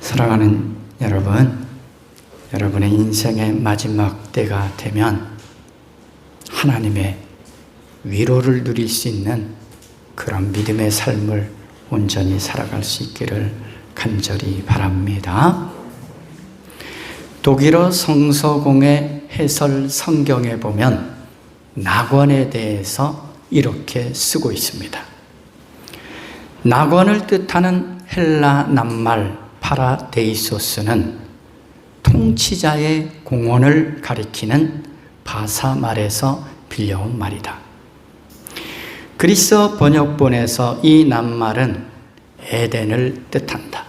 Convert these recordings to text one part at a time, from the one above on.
사랑하는 여러분, 여러분의 인생의 마지막 때가 되면 하나님의 위로를 누릴 수 있는 그런 믿음의 삶을 온전히 살아갈 수 있기를 간절히 바랍니다. 독일어 성서공의 해설 성경에 보면 낙원에 대해서 이렇게 쓰고 있습니다. 낙원을 뜻하는 헬라 낱말 파라데이소스는 통치자의 공원을 가리키는 바사말에서 빌려온 말이다. 그리스 번역본에서 이 낱말은 에덴을 뜻한다.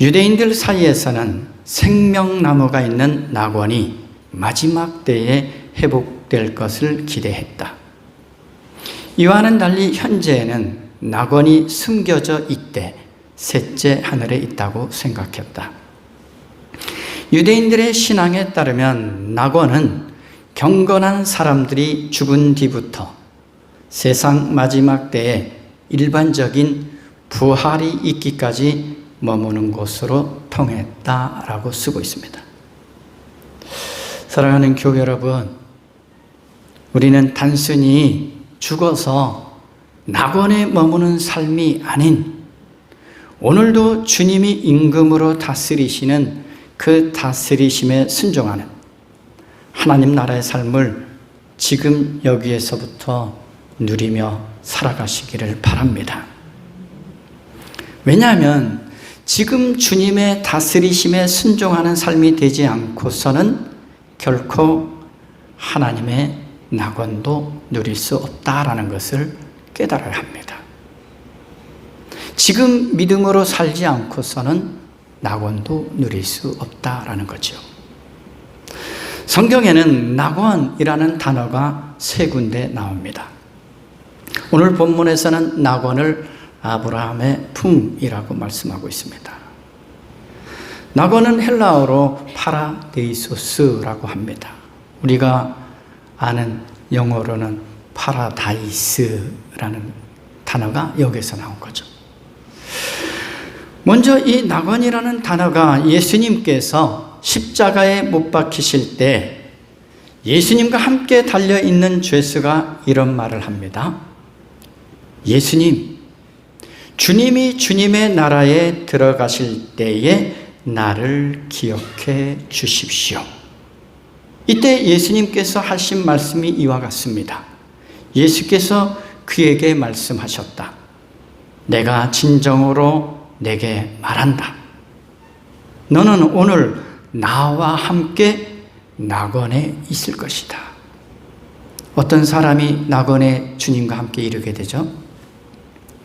유대인들 사이에서는 생명나무가 있는 낙원이 마지막 때에 회복될 것을 기대했다. 이와는 달리 현재에는 낙원이 숨겨져 있되 셋째 하늘에 있다고 생각했다. 유대인들의 신앙에 따르면 낙원은 경건한 사람들이 죽은 뒤부터 세상 마지막 때에 일반적인 부활이 있기까지 머무는 곳으로 통했다라고 쓰고 있습니다. 사랑하는 교회 여러분, 우리는 단순히 죽어서 낙원에 머무는 삶이 아닌 오늘도 주님이 임금으로 다스리시는 그 다스리심에 순종하는 하나님 나라의 삶을 지금 여기에서부터 누리며 살아가시기를 바랍니다. 왜냐하면 지금 주님의 다스리심에 순종하는 삶이 되지 않고서는 결코 하나님의 낙원도 누릴 수 없다라는 것을 깨달아야 합니다. 지금 믿음으로 살지 않고서는 낙원도 누릴 수 없다라는 거죠. 성경에는 낙원이라는 단어가 3군데 나옵니다. 오늘 본문에서는 낙원을 아브라함의 품이라고 말씀하고 있습니다. 낙원은 헬라어로 파라데이소스라고 합니다. 우리가 아는 영어로는 파라다이스라는 단어가 여기서 나온 거죠. 먼저 이 낙원이라는 단어가 예수님께서 십자가에 못 박히실 때 예수님과 함께 달려있는 죄수가 이런 말을 합니다. 예수님, 주님이 주님의 나라에 들어가실 때에 나를 기억해 주십시오. 이때 예수님께서 하신 말씀이 이와 같습니다. 예수께서 그에게 말씀하셨다. 내가 진정으로 내게 말한다. 너는 오늘 나와 함께 낙원에 있을 것이다. 어떤 사람이 낙원에 주님과 함께 이르게 되죠?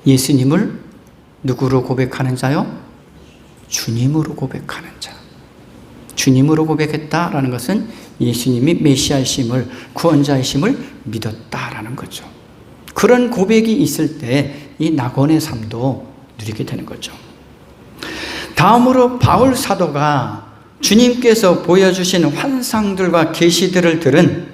예수님을 누구로 고백하는 자요? 주님으로 고백하는 자. 주님으로 고백했다라는 것은 예수님이 메시아이심을, 구원자이심을 믿었다라는 거죠. 그런 고백이 있을 때 이 낙원의 삶도 누리게 되는 거죠. 다음으로 바울 사도가 주님께서 보여주신 환상들과 계시들을 들은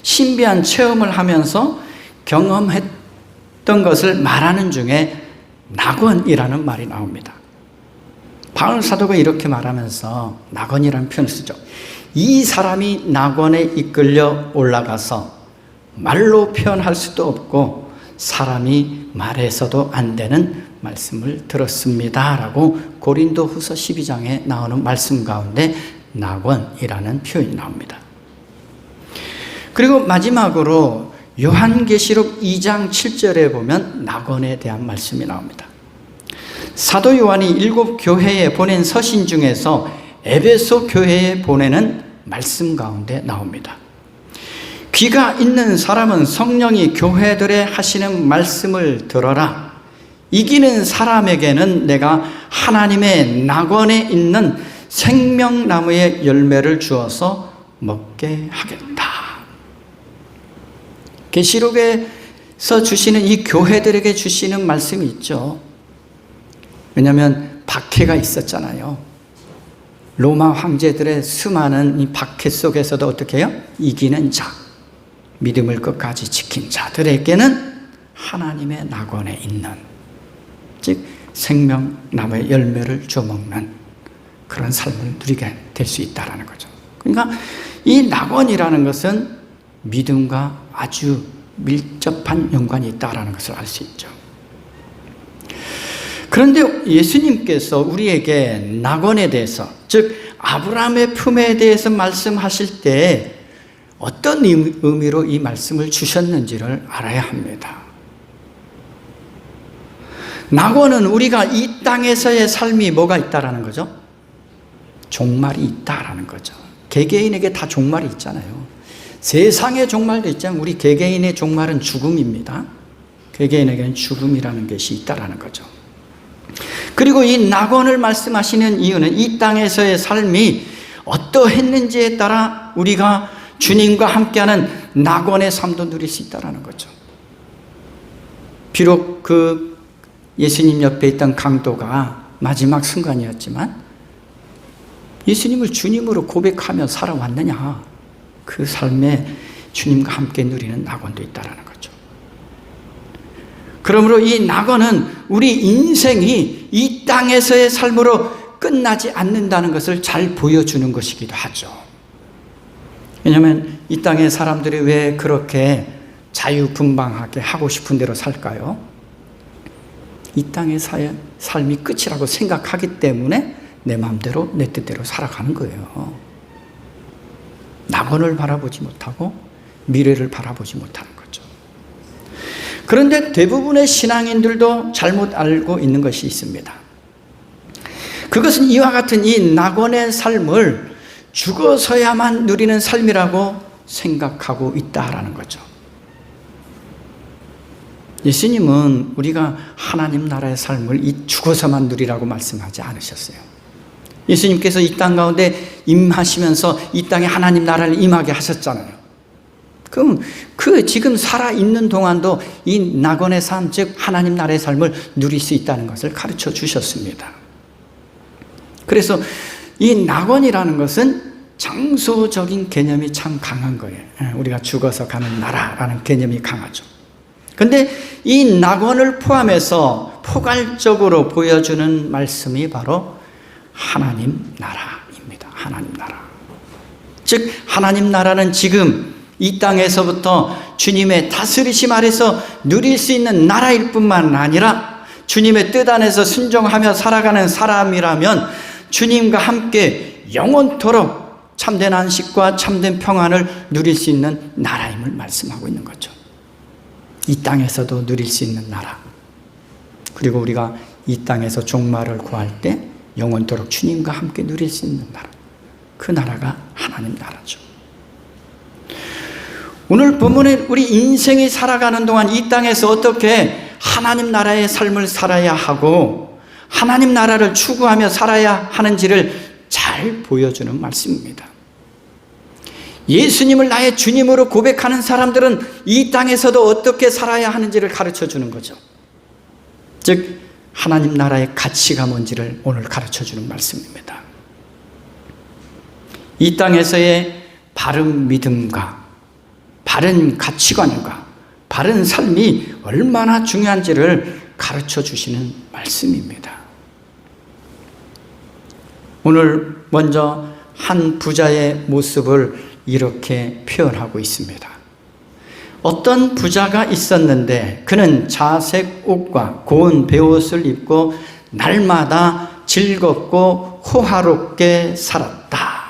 신비한 체험을 하면서 경험했던 것을 말하는 중에 낙원이라는 말이 나옵니다. 바울 사도가 이렇게 말하면서 낙원이라는 표현을 쓰죠. 이 사람이 낙원에 이끌려 올라가서 말로 표현할 수도 없고 사람이 말해서도 안 되는 말씀을 들었습니다 라고 고린도 후서 12장에 나오는 말씀 가운데 낙원이라는 표현이 나옵니다. 그리고 마지막으로 요한계시록 2장 7절에 보면 낙원에 대한 말씀이 나옵니다. 사도 요한이 7 교회에 보낸 서신 중에서 에베소 교회에 보내는 말씀 가운데 나옵니다. 귀가 있는 사람은 성령이 교회들에 하시는 말씀을 들어라. 이기는 사람에게는 내가 하나님의 낙원에 있는 생명나무의 열매를 주어서 먹게 하겠다. 계시록에서 주시는 이 교회들에게 주시는 말씀이 있죠. 왜냐하면 박해가 있었잖아요. 로마 황제들의 수많은 이 박해 속에서도 어떻게 해요? 이기는 자, 믿음을 끝까지 지킨 자들에게는 하나님의 낙원에 있는, 즉 생명나무의 열매를 줘먹는 그런 삶을 누리게 될 수 있다는 거죠. 그러니까 이 낙원이라는 것은 믿음과 아주 밀접한 연관이 있다는 것을 알 수 있죠. 그런데 예수님께서 우리에게 낙원에 대해서, 즉 아브라함의 품에 대해서 말씀하실 때 어떤 의미로 이 말씀을 주셨는지를 알아야 합니다. 낙원은 우리가 이 땅에서의 삶이 뭐가 있다라는 거죠? 종말이 있다라는 거죠. 개개인에게 다 종말이 있잖아요. 세상의 종말도 있지만 우리 개개인의 종말은 죽음입니다. 개개인에게는 죽음이라는 것이 있다라는 거죠. 그리고 이 낙원을 말씀하시는 이유는 이 땅에서의 삶이 어떠했는지에 따라 우리가 주님과 함께하는 낙원의 삶도 누릴 수 있다는 거죠. 비록 그 예수님 옆에 있던 강도가 마지막 순간이었지만 예수님을 주님으로 고백하며 살아왔느냐, 그 삶에 주님과 함께 누리는 낙원도 있다는 거죠. 그러므로 이 낙원은 우리 인생이 이 땅에서의 삶으로 끝나지 않는다는 것을 잘 보여주는 것이기도 하죠. 왜냐하면 이 땅의 사람들이 왜 그렇게 자유분방하게 하고 싶은 대로 살까요? 이 땅의 삶이 끝이라고 생각하기 때문에 내 마음대로 내 뜻대로 살아가는 거예요. 낙원을 바라보지 못하고 미래를 바라보지 못하는 거죠. 그런데 대부분의 신앙인들도 잘못 알고 있는 것이 있습니다. 그것은 이와 같은 이 낙원의 삶을 죽어서야만 누리는 삶이라고 생각하고 있다라는 거죠. 예수님은 우리가 하나님 나라의 삶을 이 죽어서만 누리라고 말씀하지 않으셨어요. 예수님께서 이 땅 가운데 임하시면서 이 땅에 하나님 나라를 임하게 하셨잖아요. 그럼 그 지금 살아있는 동안도 이 낙원의 삶, 즉 하나님 나라의 삶을 누릴 수 있다는 것을 가르쳐 주셨습니다. 그래서 이 낙원이라는 것은 장소적인 개념이 참 강한 거예요. 우리가 죽어서 가는 나라라는 개념이 강하죠. 그런데 이 낙원을 포함해서 포괄적으로 보여주는 말씀이 바로 하나님 나라입니다. 하나님 나라. 즉 하나님 나라는 지금 이 땅에서부터 주님의 다스리심 아래서 누릴 수 있는 나라일 뿐만 아니라 주님의 뜻 안에서 순종하며 살아가는 사람이라면 주님과 함께 영원토록 참된 안식과 참된 평안을 누릴 수 있는 나라임을 말씀하고 있는 거죠. 이 땅에서도 누릴 수 있는 나라. 그리고 우리가 이 땅에서 종말을 구할 때 영원토록 주님과 함께 누릴 수 있는 나라. 그 나라가 하나님 나라죠. 오늘 본문에 우리 인생이 살아가는 동안 이 땅에서 어떻게 하나님 나라의 삶을 살아야 하고 하나님 나라를 추구하며 살아야 하는지를 잘 보여주는 말씀입니다. 예수님을 나의 주님으로 고백하는 사람들은 이 땅에서도 어떻게 살아야 하는지를 가르쳐 주는 거죠. 즉 하나님 나라의 가치가 뭔지를 오늘 가르쳐 주는 말씀입니다. 이 땅에서의 바른 믿음과 바른 가치관과 바른 삶이 얼마나 중요한지를 가르쳐 주시는 말씀입니다. 오늘 먼저 한 부자의 모습을 이렇게 표현하고 있습니다. 어떤 부자가 있었는데 그는 자색 옷과 고운 베옷을 입고 날마다 즐겁고 호화롭게 살았다.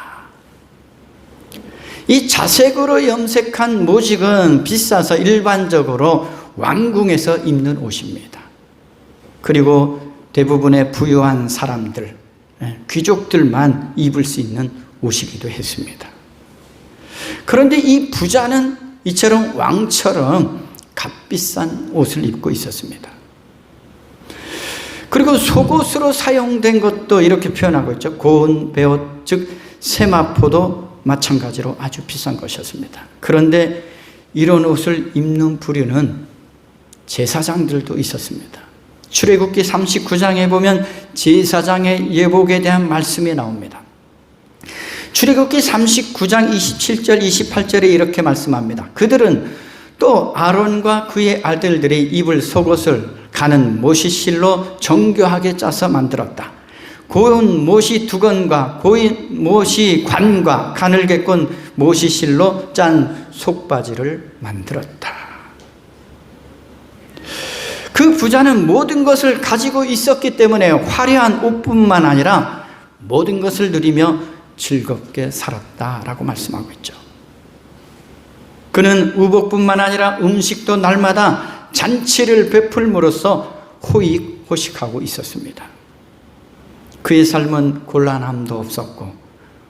이 자색으로 염색한 모직은 비싸서 일반적으로 왕궁에서 입는 옷입니다. 그리고 대부분의 부유한 사람들, 귀족들만 입을 수 있는 옷이기도 했습니다. 그런데 이 부자는 이처럼 왕처럼 값비싼 옷을 입고 있었습니다. 그리고 속옷으로 사용된 것도 이렇게 표현하고 있죠. 고운 베옷, 즉 세마포도 마찬가지로 아주 비싼 것이었습니다. 그런데 이런 옷을 입는 부류는 제사장들도 있었습니다. 출애굽기 39장에 보면 제사장의 예복에 대한 말씀이 나옵니다. 출애굽기 39장 27절 28절에 이렇게 말씀합니다. 그들은 또 아론과 그의 아들들이 입을 속옷을 간은 못이실로 정교하게 짜서 만들었다. 고운 못이 두건과 고운 못이 관과 간을 객곤 못이실로 짠 속바지를 만들었다. 그 부자는 모든 것을 가지고 있었기 때문에 화려한 옷뿐만 아니라 모든 것을 누리며 즐겁게 살았다라고 말씀하고 있죠. 그는 우복뿐만 아니라 음식도 날마다 잔치를 베풀므로써 호의호식하고 있었습니다. 그의 삶은 곤란함도 없었고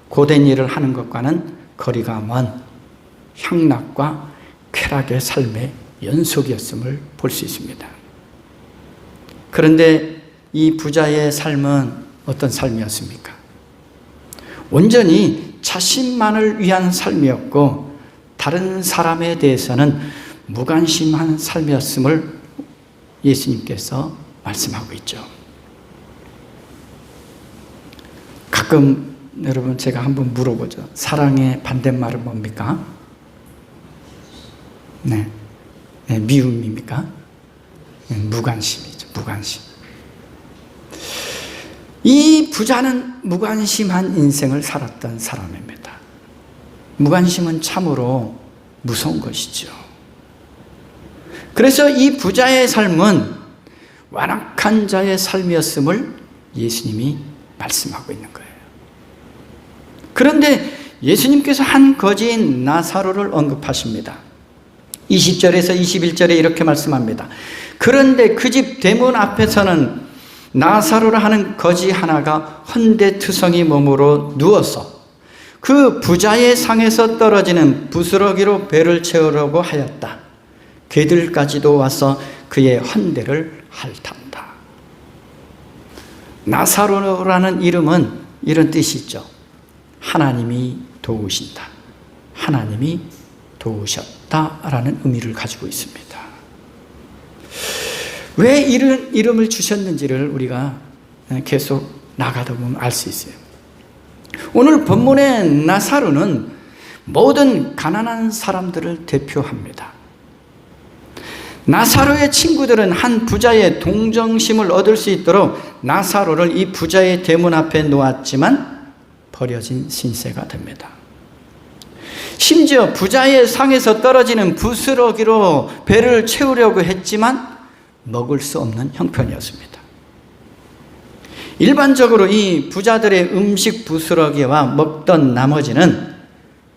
고된 일을 하는 것과는 거리가 먼 향락과 쾌락의 삶의 연속이었음을 볼 수 있습니다. 그런데 이 부자의 삶은 어떤 삶이었습니까? 온전히 자신만을 위한 삶이었고 다른 사람에 대해서는 무관심한 삶이었음을 예수님께서 말씀하고 있죠. 가끔 여러분 제가 한번 물어보죠. 사랑의 반대말은 뭡니까? 네, 미움입니까? 무관심이죠. 무관심. 이 부자는 무관심한 인생을 살았던 사람입니다. 무관심은 참으로 무서운 것이죠. 그래서 이 부자의 삶은 완악한 자의 삶이었음을 예수님이 말씀하고 있는 거예요. 그런데 예수님께서 한 거지인 나사로를 언급하십니다. 20절에서 21절에 이렇게 말씀합니다. 그런데 그 집 대문 앞에서는 나사로라 하는 거지 하나가 헌데투성이 몸으로 누워서 그 부자의 상에서 떨어지는 부스러기로 배를 채우려고 하였다. 개들까지도 와서 그의 헌데를 핥았다. 나사로라는 이름은 이런 뜻이 있죠. 하나님이 도우신다. 하나님이 도우셨다라는 의미를 가지고 있습니다. 왜 이런 이름을 주셨는지를 우리가 계속 나가다 보면 알 수 있어요. 오늘 본문의 나사로는 모든 가난한 사람들을 대표합니다. 나사로의 친구들은 한 부자의 동정심을 얻을 수 있도록 나사로를 이 부자의 대문 앞에 놓았지만 버려진 신세가 됩니다. 심지어 부자의 상에서 떨어지는 부스러기로 배를 채우려고 했지만 먹을 수 없는 형편이었습니다. 일반적으로 이 부자들의 음식 부스러기와 먹던 나머지는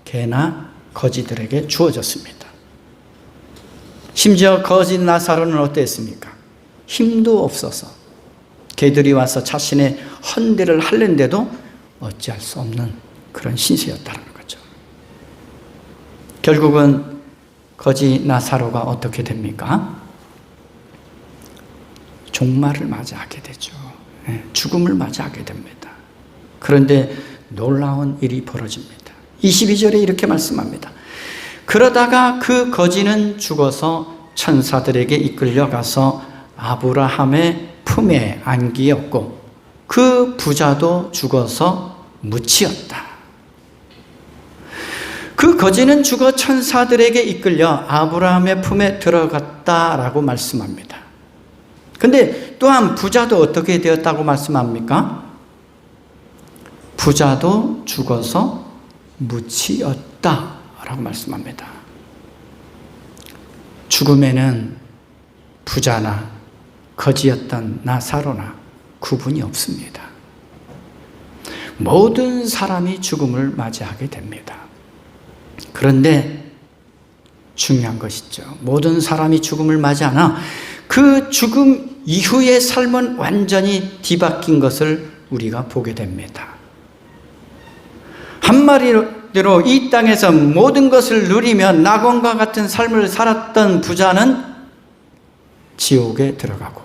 개나 거지들에게 주어졌습니다. 심지어 거지 나사로는 어땠습니까? 힘도 없어서 개들이 와서 자신의 헌데를 핥는데도 어찌할 수 없는 그런 신세였다는 거죠. 결국은 거지 나사로가 어떻게 됩니까? 종말을 맞이하게 되죠. 죽음을 맞이하게 됩니다. 그런데 놀라운 일이 벌어집니다. 22절에 이렇게 말씀합니다. 그러다가 그 거지는 죽어서 천사들에게 이끌려가서 아브라함의 품에 안기었고 그 부자도 죽어서 묻히었다. 그 거지는 죽어 천사들에게 이끌려 아브라함의 품에 들어갔다라고 말씀합니다. 근데 또한 부자도 어떻게 되었다고 말씀합니까? 부자도 죽어서 묻히었다라고 말씀합니다. 죽음에는 부자나 거지였던 나사로나 구분이 없습니다. 모든 사람이 죽음을 맞이하게 됩니다. 그런데 중요한 것이죠. 모든 사람이 죽음을 맞이하나 그 죽음 이후의 삶은 완전히 뒤바뀐 것을 우리가 보게 됩니다. 한마디로 이 땅에서 모든 것을 누리며 낙원과 같은 삶을 살았던 부자는 지옥에 들어가고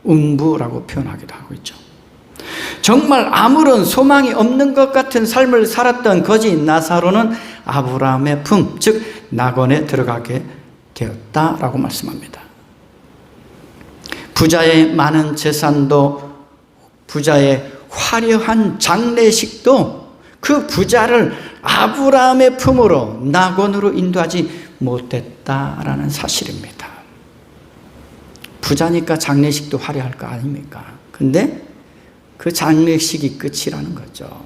음부라고 표현하기도 하고 있죠. 정말 아무런 소망이 없는 것 같은 삶을 살았던 거지 나사로는 아브라함의 품, 즉 낙원에 들어가게 되었다라고 말씀합니다. 부자의 많은 재산도 부자의 화려한 장례식도 그 부자를 아브라함의 품으로 낙원으로 인도하지 못했다라는 사실입니다. 부자니까 장례식도 화려할 거 아닙니까? 근데 그 장례식이 끝이라는 거죠.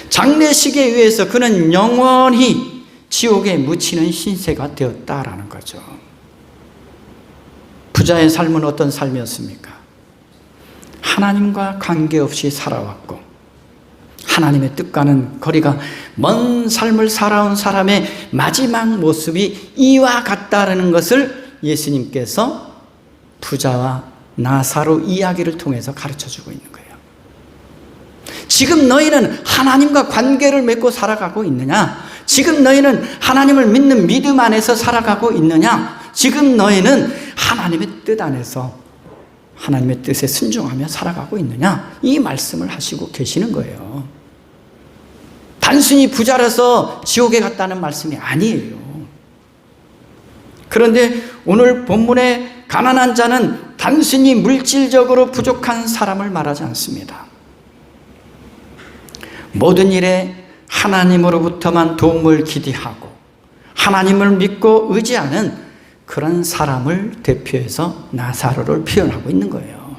장례식에 의해서 그는 영원히 지옥에 묻히는 신세가 되었다라는 거죠. 부자의 삶은 어떤 삶이었습니까? 하나님과 관계없이 살아왔고 하나님의 뜻과는 거리가 먼 삶을 살아온 사람의 마지막 모습이 이와 같다라는 것을 예수님께서 부자와 나사로 이야기를 통해서 가르쳐주고 있는 거예요. 지금 너희는 하나님과 관계를 맺고 살아가고 있느냐? 지금 너희는 하나님을 믿는 믿음 안에서 살아가고 있느냐? 지금 너희는 하나님의 뜻 안에서 하나님의 뜻에 순종하며 살아가고 있느냐? 이 말씀을 하시고 계시는 거예요. 단순히 부자라서 지옥에 갔다는 말씀이 아니에요. 그런데 오늘 본문의 가난한 자는 단순히 물질적으로 부족한 사람을 말하지 않습니다. 모든 일에 하나님으로부터만 도움을 기대하고 하나님을 믿고 의지하는 그런 사람을 대표해서 나사로를 표현하고 있는 거예요.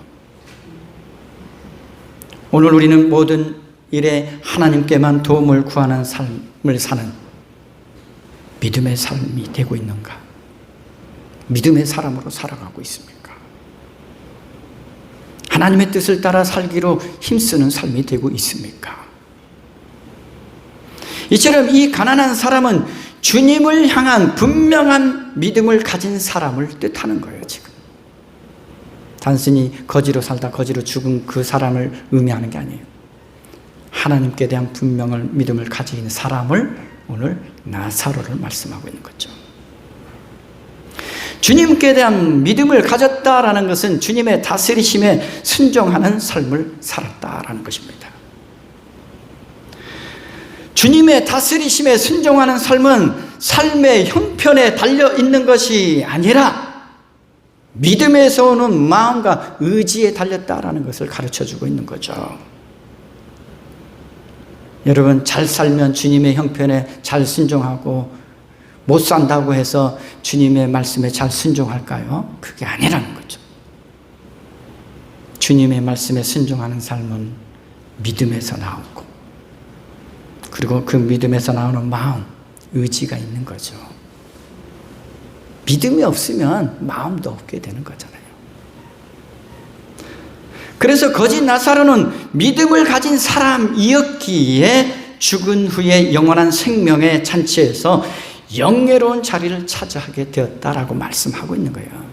오늘 우리는 모든 일에 하나님께만 도움을 구하는 삶을 사는 믿음의 삶이 되고 있는가? 믿음의 사람으로 살아가고 있습니까? 하나님의 뜻을 따라 살기로 힘쓰는 삶이 되고 있습니까? 이처럼 이 가난한 사람은 주님을 향한 분명한 믿음을 가진 사람을 뜻하는 거예요, 지금. 단순히 거지로 살다 거지로 죽은 그 사람을 의미하는 게 아니에요. 하나님께 대한 분명한 믿음을 가진 사람을 오늘 나사로를 말씀하고 있는 거죠. 주님께 대한 믿음을 가졌다라는 것은 주님의 다스리심에 순종하는 삶을 살았다라는 것입니다. 주님의 다스리심에 순종하는 삶은 삶의 형편에 달려있는 것이 아니라 믿음에서 오는 마음과 의지에 달렸다라는 것을 가르쳐주고 있는 거죠. 여러분, 잘 살면 주님의 형편에 잘 순종하고 못 산다고 해서 주님의 말씀에 잘 순종할까요? 그게 아니라는 거죠. 주님의 말씀에 순종하는 삶은 믿음에서 나오고 그리고 그 믿음에서 나오는 마음, 의지가 있는 거죠. 믿음이 없으면 마음도 없게 되는 거잖아요. 그래서 거짓 나사로는 믿음을 가진 사람이었기에 죽은 후에 영원한 생명의 잔치에서 영예로운 자리를 차지하게 되었다라고 말씀하고 있는 거예요.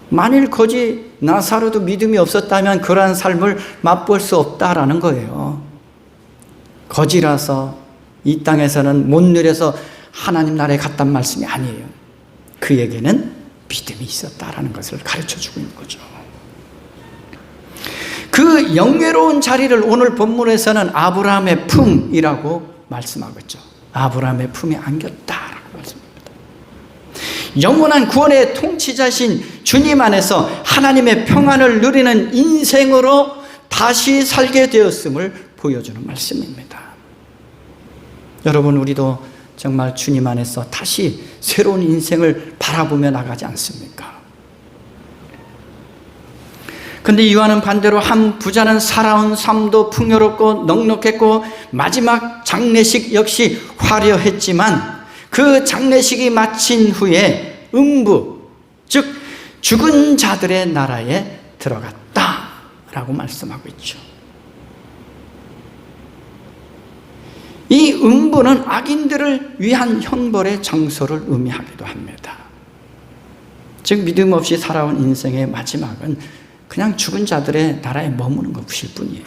만일 거짓 나사로도 믿음이 없었다면 그러한 삶을 맛볼 수 없다라는 거예요. 거지라서 이 땅에서는 못 누려서 하나님 나라에 갔단 말씀이 아니에요. 그에게는 믿음이 있었다라는 것을 가르쳐주고 있는 거죠. 그 영예로운 자리를 오늘 본문에서는 아브라함의 품이라고 말씀하고 있죠. 아브라함의 품에 안겼다라고 말씀합니다. 영원한 구원의 통치자신 주님 안에서 하나님의 평안을 누리는 인생으로 다시 살게 되었음을 보여주는 말씀입니다. 여러분, 우리도 정말 주님 안에서 다시 새로운 인생을 바라보며 나가지 않습니까? 근데 이와는 반대로 한 부자는 살아온 삶도 풍요롭고 넉넉했고 마지막 장례식 역시 화려했지만 그 장례식이 마친 후에 음부, 즉 죽은 자들의 나라에 들어갔다라고 말씀하고 있죠. 이 음부는 악인들을 위한 형벌의 장소를 의미하기도 합니다. 즉 믿음 없이 살아온 인생의 마지막은 그냥 죽은 자들의 나라에 머무는 것일 뿐이에요.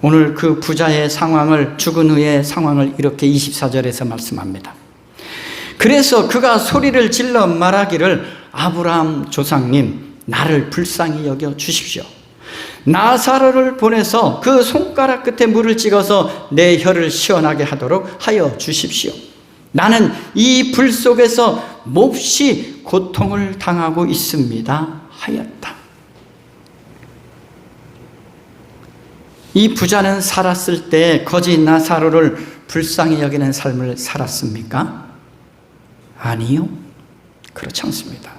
오늘 그 부자의 상황을, 죽은 후의 상황을 이렇게 24절에서 말씀합니다. 그래서 그가 소리를 질러 말하기를 아브라함 조상님, 나를 불쌍히 여겨 주십시오. 나사로를 보내서 그 손가락 끝에 물을 찍어서 내 혀를 시원하게 하도록 하여 주십시오. 나는 이 불 속에서 몹시 고통을 당하고 있습니다 하였다. 이 부자는 살았을 때 거짓 나사로를 불쌍히 여기는 삶을 살았습니까? 아니요. 그렇지 않습니다.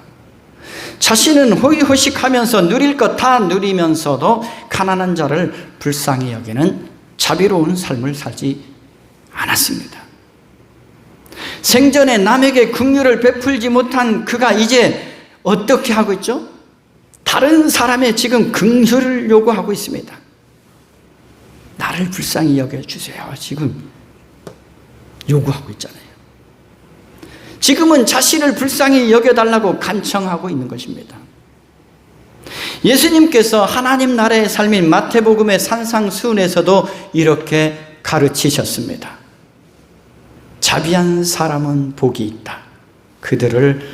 자신은 호의호식하면서 누릴 것 다 누리면서도 가난한 자를 불쌍히 여기는 자비로운 삶을 살지 않았습니다. 생전에 남에게 긍휼을 베풀지 못한 그가 이제 어떻게 하고 있죠? 다른 사람의 지금 긍휼을 요구하고 있습니다. 나를 불쌍히 여겨주세요. 지금 요구하고 있잖아요. 지금은 자신을 불쌍히 여겨달라고 간청하고 있는 것입니다. 예수님께서 하나님 나라의 삶인 마태복음의 산상수훈에서도 이렇게 가르치셨습니다. 자비한 사람은 복이 있다. 그들을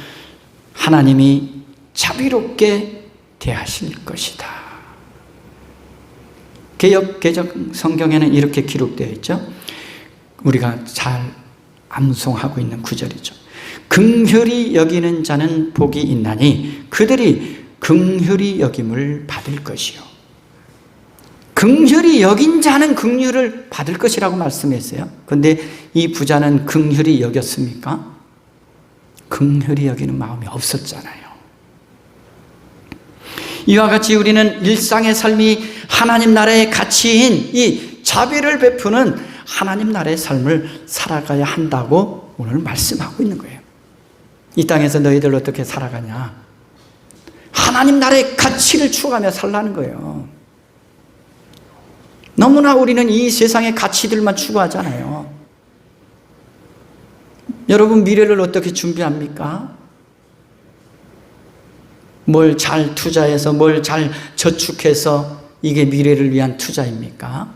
하나님이 자비롭게 대하실 것이다. 개역 성경에는 이렇게 기록되어 있죠. 우리가 잘 암송하고 있는 구절이죠. 긍휼히 여기는 자는 복이 있나니 그들이 긍휼히 여김을 받을 것이요. 긍휼히 여긴 자는 긍휼을 받을 것이라고 말씀했어요. 그런데 이 부자는 긍휼히 여겼습니까? 긍휼히 여기는 마음이 없었잖아요. 이와 같이 우리는 일상의 삶이 하나님 나라의 가치인 이 자비를 베푸는 하나님 나라의 삶을 살아가야 한다고 오늘 말씀하고 있는 거예요. 이 땅에서 너희들 어떻게 살아가냐? 하나님 나라의 가치를 추구하며 살라는 거예요. 너무나 우리는 이 세상의 가치들만 추구하잖아요. 여러분 미래를 어떻게 준비합니까? 뭘 잘 투자해서 뭘 잘 저축해서 이게 미래를 위한 투자입니까?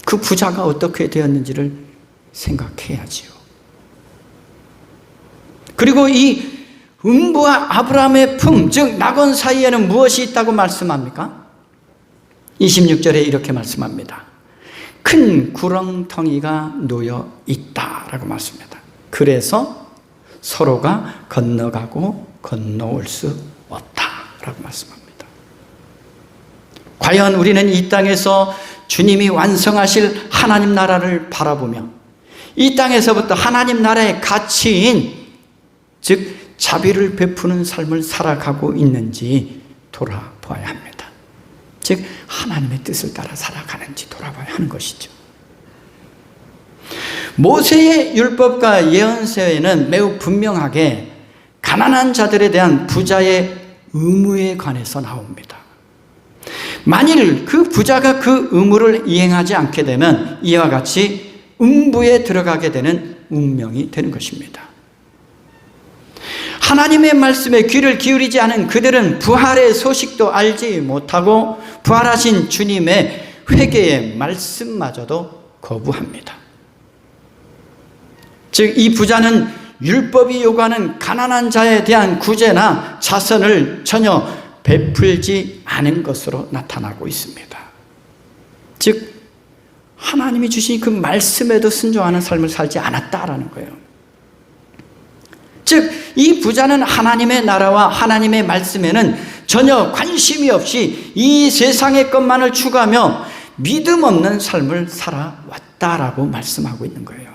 그 부자가 어떻게 되었는지를 생각해야지요. 그리고 이 음부와 아브라함의 품, 즉 낙원 사이에는 무엇이 있다고 말씀합니까? 26절에 이렇게 말씀합니다. 큰 구렁텅이가 놓여 있다라고 말씀합니다. 그래서 서로가 건너가고 건너올 수 없다라고 말씀합니다. 과연 우리는 이 땅에서 주님이 완성하실 하나님 나라를 바라보며 이 땅에서부터 하나님 나라의 가치인 즉 자비를 베푸는 삶을 살아가고 있는지 돌아봐야 합니다. 즉 하나님의 뜻을 따라 살아가는지 돌아봐야 하는 것이죠. 모세의 율법과 예언서에는 매우 분명하게 가난한 자들에 대한 부자의 의무에 관해서 나옵니다. 만일 그 부자가 그 의무를 이행하지 않게 되면 이와 같이 음부에 들어가게 되는 운명이 되는 것입니다. 하나님의 말씀에 귀를 기울이지 않은 그들은 부활의 소식도 알지 못하고 부활하신 주님의 회개의 말씀마저도 거부합니다. 즉 이 부자는 율법이 요구하는 가난한 자에 대한 구제나 자선을 전혀 베풀지 않은 것으로 나타나고 있습니다. 즉 하나님이 주신 그 말씀에도 순종하는 삶을 살지 않았다라는 거예요. 즉 이 부자는 하나님의 나라와 하나님의 말씀에는 전혀 관심이 없이 이 세상의 것만을 추구하며 믿음 없는 삶을 살아왔다라고 말씀하고 있는 거예요.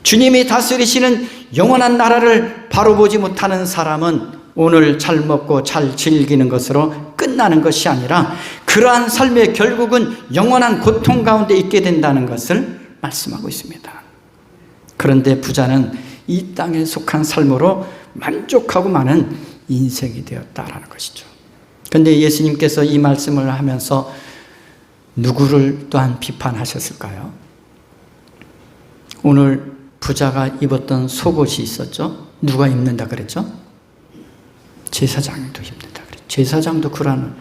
주님이 다스리시는 영원한 나라를 바로 보지 못하는 사람은 오늘 잘 먹고 잘 즐기는 것으로 끝나는 것이 아니라 그러한 삶의 결국은 영원한 고통 가운데 있게 된다는 것을 말씀하고 있습니다. 그런데 부자는 이 땅에 속한 삶으로 만족하고 마는 인생이 되었다라는 것이죠. 그런데 예수님께서 이 말씀을 하면서 누구를 또한 비판하셨을까요? 오늘 부자가 입었던 속옷이 있었죠. 누가 입는다 그랬죠? 제사장도 입는다 그랬죠. 제사장도 그러한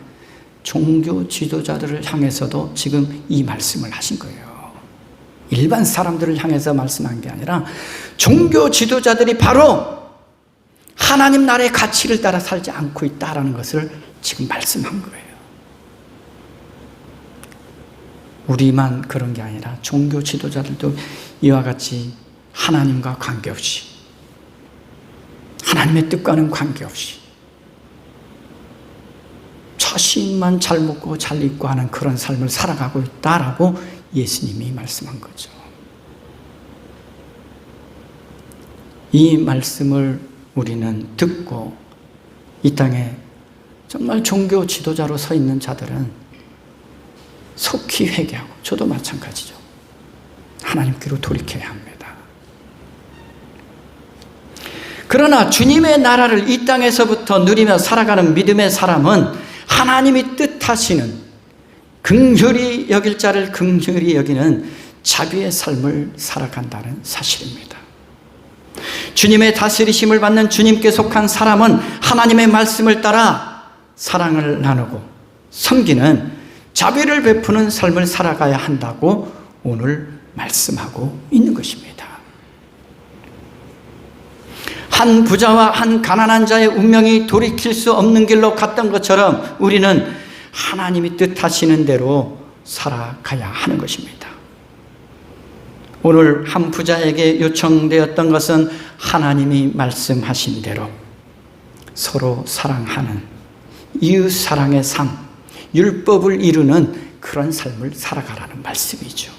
종교 지도자들을 향해서도 지금 이 말씀을 하신 거예요. 일반 사람들을 향해서 말씀한 게 아니라 종교 지도자들이 바로 하나님 나라의 가치를 따라 살지 않고 있다는 것을 지금 말씀한 거예요. 우리만 그런 게 아니라 종교 지도자들도 이와 같이 하나님과 관계없이 하나님의 뜻과는 관계없이 자신만 잘 먹고 잘 입고 하는 그런 삶을 살아가고 있다라고 예수님이 말씀한 거죠. 이 말씀을 우리는 듣고 이 땅에 정말 종교 지도자로 서 있는 자들은 속히 회개하고, 저도 마찬가지죠. 하나님께로 돌이켜야 합니다. 그러나 주님의 나라를 이 땅에서부터 누리며 살아가는 믿음의 사람은 하나님이 뜻하시는, 긍휼히 여길 자를 긍휼히 여기는 자비의 삶을 살아간다는 사실입니다. 주님의 다스리심을 받는 주님께 속한 사람은 하나님의 말씀을 따라 사랑을 나누고 섬기는, 자비를 베푸는 삶을 살아가야 한다고 오늘 말씀하고 있는 것입니다. 한 부자와 한 가난한 자의 운명이 돌이킬 수 없는 길로 갔던 것처럼 우리는 하나님이 뜻하시는 대로 살아가야 하는 것입니다. 오늘 한 부자에게 요청되었던 것은 하나님이 말씀하신 대로 서로 사랑하는 이웃 사랑의 삶, 율법을 이루는 그런 삶을 살아가라는 말씀이죠.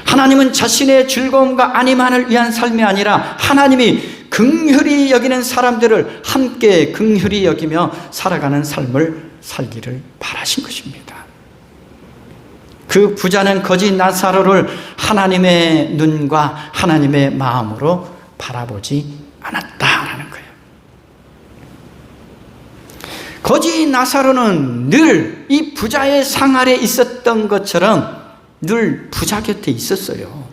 하나님은 자신의 즐거움과 안위만을 위한 삶이 아니라 하나님이 긍휼히 여기는 사람들을 함께 긍휼히 여기며 살아가는 삶을 살기를 바라신 것입니다. 그 부자는 거지 나사로를 하나님의 눈과 하나님의 마음으로 바라보지 않았다라는 거예요. 거지 나사로는 늘 이 부자의 상 아래 있었던 것처럼 늘 부자 곁에 있었어요.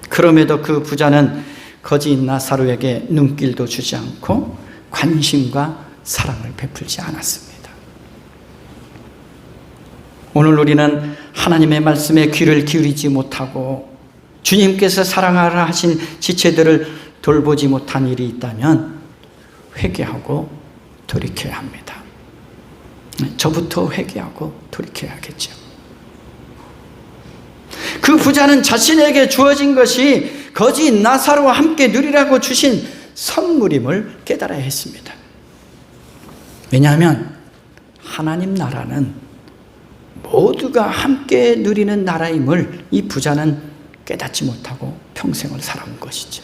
그럼에도 그 부자는 거지 나사로에게 눈길도 주지 않고 관심과 사랑을 베풀지 않았습니다. 오늘 우리는 하나님의 말씀에 귀를 기울이지 못하고 주님께서 사랑하라 하신 지체들을 돌보지 못한 일이 있다면 회개하고 돌이켜야 합니다. 저부터 회개하고 돌이켜야겠죠. 그 부자는 자신에게 주어진 것이 거지 나사로와 함께 누리라고 주신 선물임을 깨달아야 했습니다. 왜냐하면 하나님 나라는 모두가 함께 누리는 나라임을 이 부자는 깨닫지 못하고 평생을 살아온 것이죠.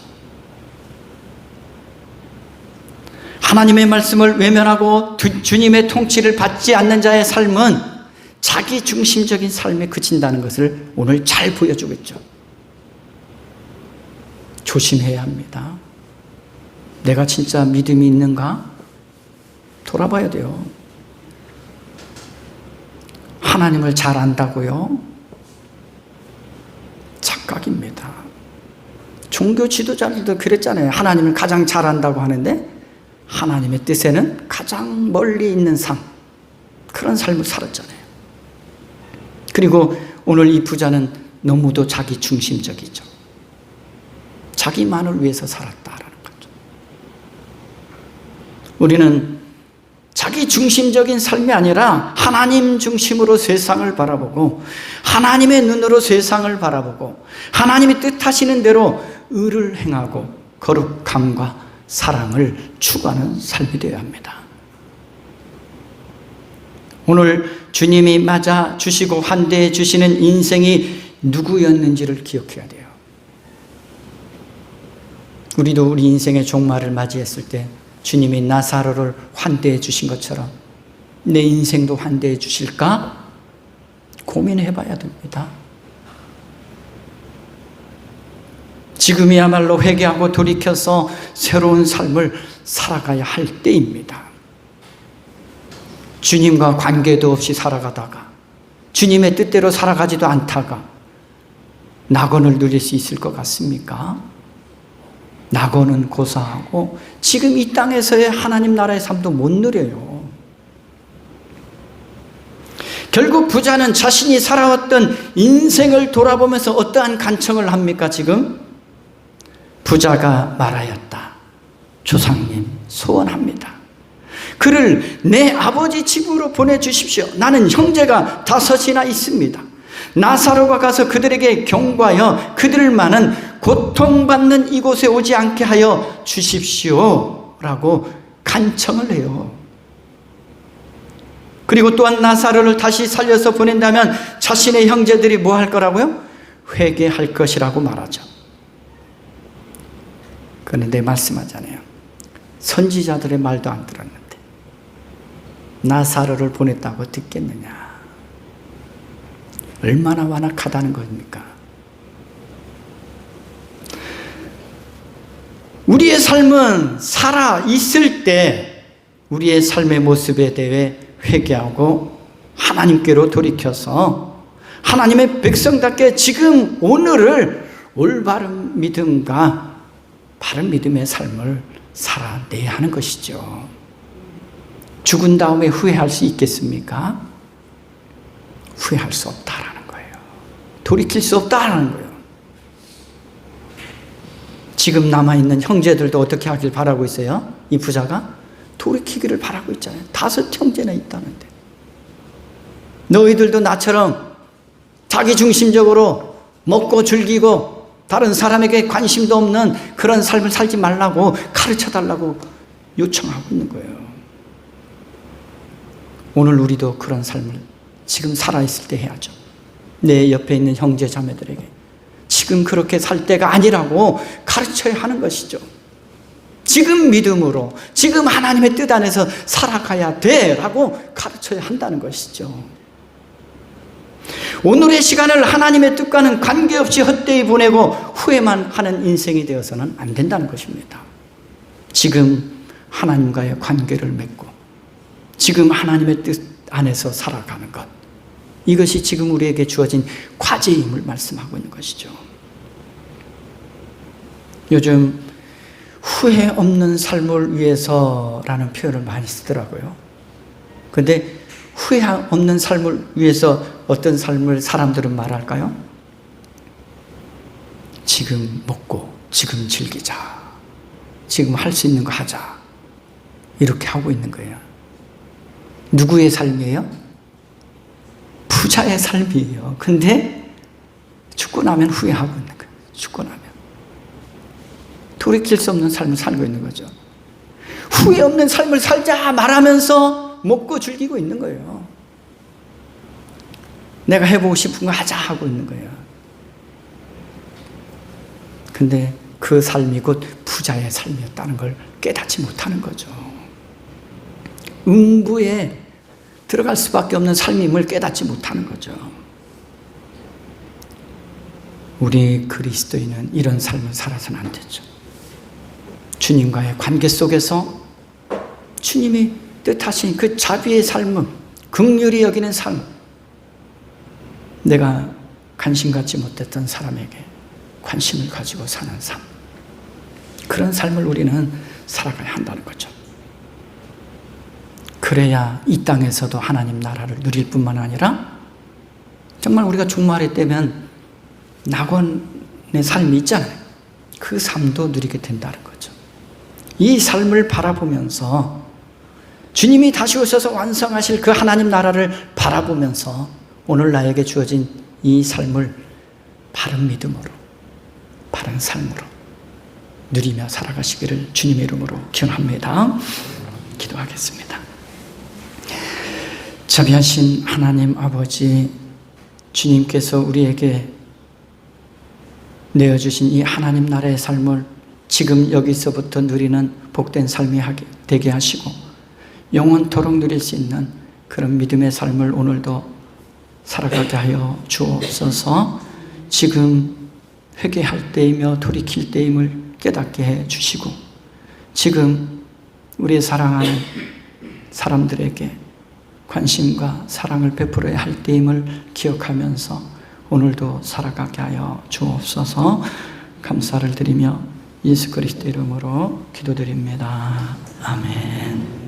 하나님의 말씀을 외면하고 주님의 통치를 받지 않는 자의 삶은 자기 중심적인 삶에 그친다는 것을 오늘 잘 보여주고 있죠. 조심해야 합니다. 내가 진짜 믿음이 있는가? 돌아봐야 돼요. 하나님을 잘 안다고요? 착각입니다. 종교 지도자들도 그랬잖아요. 하나님을 가장 잘 안다고 하는데 하나님의 뜻에는 가장 멀리 있는 삶, 그런 삶을 살았잖아요. 그리고 오늘 이 부자는 너무도 자기 중심적이죠. 자기만을 위해서 살았다라는 거죠. 우리는 자기 중심적인 삶이 아니라 하나님 중심으로 세상을 바라보고 하나님의 눈으로 세상을 바라보고 하나님이 뜻하시는 대로 의를 행하고 거룩함과 사랑을 추구하는 삶이 되어야 합니다. 오늘 주님이 맞아 주시고 환대해 주시는 인생이 누구였는지를 기억해야 돼요. 우리도 우리 인생의 종말을 맞이했을 때 주님이 나사로를 환대해 주신 것처럼 내 인생도 환대해 주실까? 고민해 봐야 됩니다. 지금이야말로 회개하고 돌이켜서 새로운 삶을 살아가야 할 때입니다. 주님과 관계도 없이 살아가다가 주님의 뜻대로 살아가지도 않다가 낙원을 누릴 수 있을 것 같습니까? 낙원은 고사하고 지금 이 땅에서의 하나님 나라의 삶도 못 누려요. 결국 부자는 자신이 살아왔던 인생을 돌아보면서 어떠한 간청을 합니까? 지금 부자가 말하였다. 조상님 소원합니다. 그를 내 아버지 집으로 보내주십시오. 나는 형제가 5이나 있습니다. 나사로가 가서 그들에게 경고하여 그들만은 고통받는 이곳에 오지 않게 하여 주십시오 라고 간청을 해요. 그리고 또한 나사로를 다시 살려서 보낸다면 자신의 형제들이 뭐 할 거라고요? 회개할 것이라고 말하죠. 그런데 말씀하잖아요. 선지자들의 말도 안 들었는데 나사로를 보냈다고 듣겠느냐. 얼마나 완악하다는 겁니까? 우리의 삶은 살아 있을 때 우리의 삶의 모습에 대해 회개하고 하나님께로 돌이켜서 하나님의 백성답게 지금 오늘을 올바른 믿음과 바른 믿음의 삶을 살아내야 하는 것이죠. 죽은 다음에 후회할 수 있겠습니까? 후회할 수 없다라는 거예요. 돌이킬 수 없다라는 거예요. 지금 남아있는 형제들도 어떻게 하길 바라고 있어요? 이 부자가 돌이키기를 바라고 있잖아요. 5 형제나 있다는데. 너희들도 나처럼 자기 중심적으로 먹고 즐기고 다른 사람에게 관심도 없는 그런 삶을 살지 말라고 가르쳐달라고 요청하고 있는 거예요. 오늘 우리도 그런 삶을 지금 살아있을 때 해야죠. 내 옆에 있는 형제 자매들에게 지금 그렇게 살 때가 아니라고 가르쳐야 하는 것이죠. 지금 믿음으로 지금 하나님의 뜻 안에서 살아가야 돼라고 가르쳐야 한다는 것이죠. 오늘의 시간을 하나님의 뜻과는 관계없이 헛되이 보내고 후회만 하는 인생이 되어서는 안 된다는 것입니다. 지금 하나님과의 관계를 맺고 지금 하나님의 뜻 안에서 살아가는 것, 이것이 지금 우리에게 주어진 과제임을 말씀하고 있는 것이죠. 요즘 후회 없는 삶을 위해서라는 표현을 많이 쓰더라고요. 그런데 후회 없는 삶을 위해서 어떤 삶을 사람들은 말할까요? 지금 먹고 지금 즐기자, 지금 할 수 있는 거 하자, 이렇게 하고 있는 거예요. 누구의 삶이에요? 부자의 삶이에요. 근데 죽고 나면 후회하고 있는 거예요. 죽고 나면 돌이킬 수 없는 삶을 살고 있는 거죠. 후회 없는 삶을 살자 말하면서 먹고 즐기고 있는 거예요. 내가 해보고 싶은 거 하자 하고 있는 거예요. 근데 그 삶이 곧 부자의 삶이었다는 걸 깨닫지 못하는 거죠. 음부에 들어갈 수밖에 없는 삶임을 깨닫지 못하는 거죠. 우리 그리스도인은 이런 삶을 살아서는 안 되죠. 주님과의 관계 속에서 주님이 뜻하신 그 자비의 삶은, 긍휼히 여기는 삶, 내가 관심 갖지 못했던 사람에게 관심을 가지고 사는 삶, 그런 삶을 우리는 살아가야 한다는 거죠. 그래야 이 땅에서도 하나님 나라를 누릴 뿐만 아니라 정말 우리가 종말에 되면 낙원의 삶이 있잖아요. 그 삶도 누리게 된다는 거죠. 이 삶을 바라보면서 주님이 다시 오셔서 완성하실 그 하나님 나라를 바라보면서 오늘 나에게 주어진 이 삶을 바른 믿음으로, 바른 삶으로 누리며 살아가시기를 주님의 이름으로 기원합니다. 기도하겠습니다. 자비하신 하나님 아버지, 주님께서 우리에게 내어주신 이 하나님 나라의 삶을 지금 여기서부터 누리는 복된 삶이 되게 하시고 영원토록 누릴 수 있는 그런 믿음의 삶을 오늘도 살아가게 하여 주옵소서. 지금 회개할 때이며 돌이킬 때임을 깨닫게 해 주시고 지금 우리의 사랑하는 사람들에게 관심과 사랑을 베풀어야 할 때임을 기억하면서 오늘도 살아가게 하여 주옵소서. 감사를 드리며 예수 그리스도 이름으로 기도드립니다. 아멘.